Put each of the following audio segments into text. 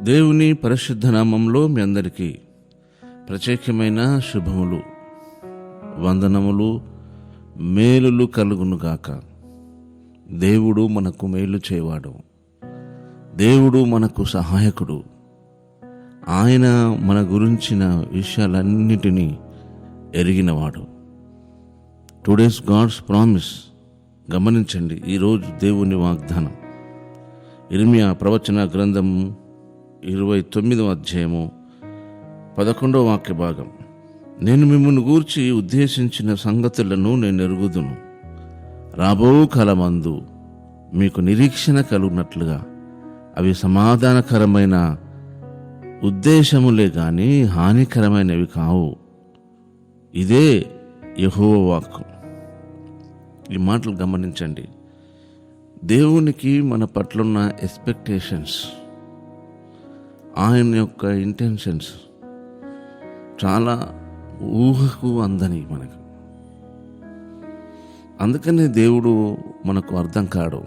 దేవుని పరిశుద్ధ నామంలో మీ అందరికీ ప్రత్యేకమైన శుభములు, వందనములు, మేలులు కలుగునుగాక. దేవుడు మనకు మేలు చేయవాడు, దేవుడు మనకు సహాయకుడు. ఆయన మన గురించిన విషయాలన్నిటినీ ఎరిగినవాడు. Today's God's promise. గమనించండి, ఈరోజు దేవుని వాగ్దానం ఇర్మియా ప్రవచన గ్రంథం 29వ అధ్యాయము 11వ వాక్య భాగం. నేను మిమ్మల్ని గూర్చి ఉద్దేశించిన సంగతులను నేను ఎరుగుదును. రాబో కాలమందు మీకు నిరీక్షణ కలుగునట్లుగా అవి సమాధానకరమైన ఉద్దేశములే గాని హానికరమైనవి కావు. ఇదే యెహోవా వాక్కు. ఈ మాటలు గమనించండి. దేవునికి మన పట్లున్న ఎక్స్పెక్టేషన్స్, ఆయన యొక్క ఇంటెన్షన్స్ చాలా ఊహకు అందని మనకు. అందుకనే దేవుడు మనకు అర్థం కాడు.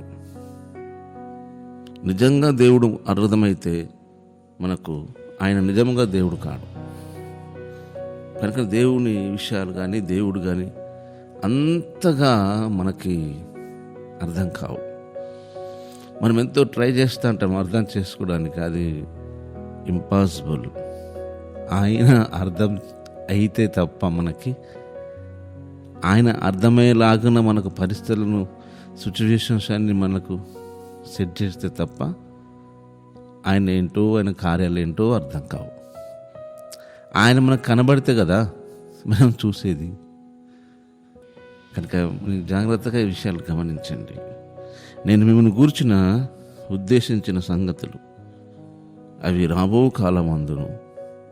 నిజంగా దేవుడు అర్థమైతే మనకు ఆయన నిజంగా దేవుడు కాడు. కనుక దేవుని విషయాలు కానీ దేవుడు కానీ అంతగా మనకి అర్థం కావు. మనం ఎంతో ట్రై చేస్తూ ఉంటాం అర్థం చేసుకోవడానికి, అది ఇంపాసిబుల్. ఆయన అర్థం అయితే తప్ప మనకి, ఆయన అర్థమయ్యేలాగా మనకు పరిస్థితులను, సిచ్యువేషన్స్ అన్ని మనకు సెట్ చేస్తే తప్ప ఆయన ఏంటో, ఆయన కార్యాలు ఏంటో అర్థం కావు. ఆయన మనకు కనబడితే కదా మనం చూసేది. కనుక జాగ్రత్తగా ఈ విషయాలు గమనించండి. నేను మిమ్మల్ని గూర్చిన ఉద్దేశించిన సంగతులు అవి రాబో కాలమందును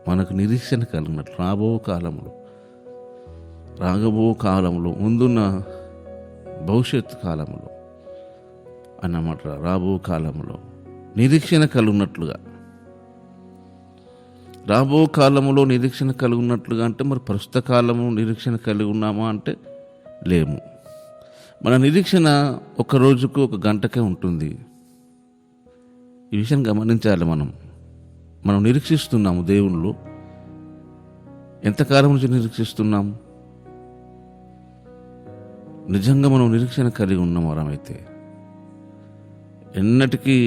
మనకు నిరీక్షణ కలిగినట్లు, రాబో కాలంలో ముందున్న భవిష్యత్తు కాలంలో అన్నమాట. రాబో కాలంలో నిరీక్షణ కలిగినట్లుగా, రాబో కాలంలో నిరీక్షణ కలిగి ఉన్నట్లుగా అంటే మరి ప్రస్తుత కాలము నిరీక్షణ కలిగి ఉన్నామా అంటే లేము. మన నిరీక్షణ ఒక రోజుకు ఒక గంటకే ఉంటుంది. ఈ విషయం గమనించాలి. మనం నిరీక్షిస్తున్నాము దేవుళ్ళు. ఎంతకాలం నుంచి నిరీక్షిస్తున్నాము? నిజంగా మనం నిరీక్షణ కలిగి ఉన్నాం వారమైతే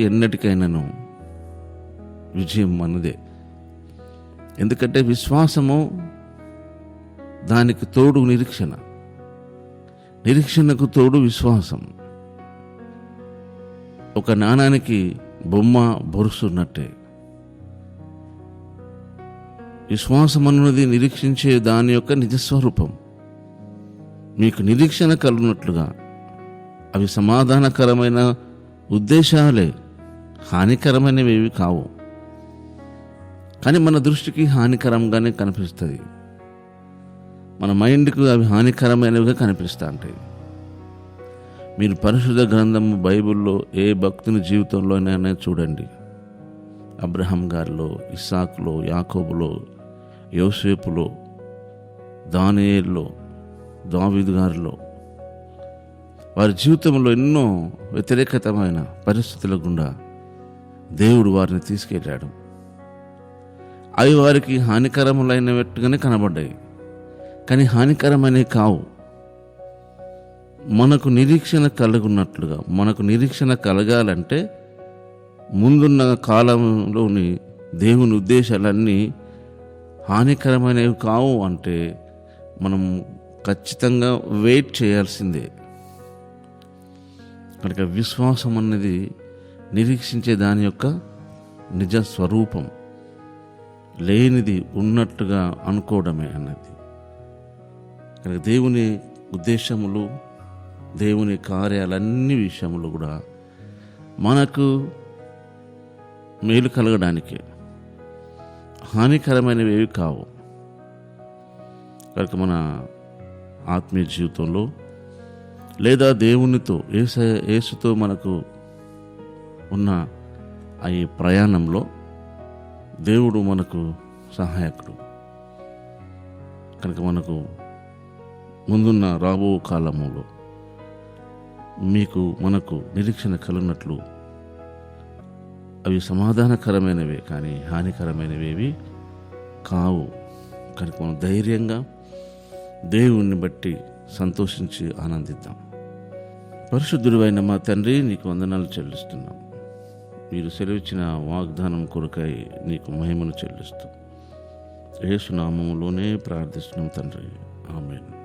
ఎన్నటికైనాను విజయం మనదే. ఎందుకంటే విశ్వాసము, దానికి తోడు నిరీక్షణకు తోడు విశ్వాసం. ఒక నాణానికి బొమ్మ బొరుస్తున్నట్టే విశ్వాసం అన్నది నిరీక్షించే దాని యొక్క నిజస్వరూపం. మీకు నిరీక్షణ కలిగినట్లుగా అవి సమాధానకరమైన ఉద్దేశాలే, హానికరమైనవి ఏవి కావు. కానీ మన దృష్టికి హానికరంగానే కనిపిస్తుంది. మన మైండ్కు అవి హానికరమైనవిగా కనిపిస్తూ ఉంటాయి. మీరు పరిశుద్ధ గ్రంథము బైబిల్లో ఏ భక్తుని జీవితంలోనైనా చూడండి. అబ్రహాం గారిలో, ఇస్సాకులో, యాకోబులో, యోసేపులో, దానియేలులో, దావీదు గారిలో, వారి జీవితంలో ఎన్నో వ్యతిరేకతమైన పరిస్థితుల గుండా దేవుడు వారిని తీసుకెళ్ళాడు. అవి వారికి హానికరములైనట్టుగానే కనబడ్డాయి, కానీ హానికరమైనవి కావు. మనకు నిరీక్షణ కలుగున్నట్లుగా, మనకు నిరీక్షణ కలగాలంటే ముందున్న కాలంలోని దేవుని ఉద్దేశాలన్నీ హానికరమైనవి కావు అంటే మనం ఖచ్చితంగా వెయిట్ చేయాల్సిందే. కనుక విశ్వాసం అన్నది నిరీక్షించే దాని యొక్క నిజ స్వరూపం, లేనిది ఉన్నట్టుగా అనుకోవడమే అన్నది. కనుక దేవుని ఉద్దేశములు, దేవుని కార్యాలన్ని విషయములు కూడా మనకు మేలు కలగడానికే, హానికరమైనవి ఏవి కావు. కనుక మన ఆత్మీయ జీవితంలో లేదా దేవునితో, యేసుతో మనకు ఉన్న ఈ ప్రయాణంలో దేవుడు మనకు సహాయకుడు. కనుక మనకు ముందున్న రాబో కాలములో మనకు నిరీక్షణ కలిగినట్లు అవి సమాధానకరమైనవే కానీ హానికరమైనవేవి కావు. కనుక మనం ధైర్యంగా దేవుణ్ణి బట్టి సంతోషించి ఆనందిద్దాం. పరిశుద్ధుడైన మా తండ్రి, నీకు వందనాలు చెల్లిస్తున్నాం. మీరు సెలవిచ్చిన వాగ్దానం కొరకై నీకు మహిమను చెల్లిస్తూ యేసు నామములోనే ప్రార్థిస్తున్నాం తండ్రి. ఆమేన్.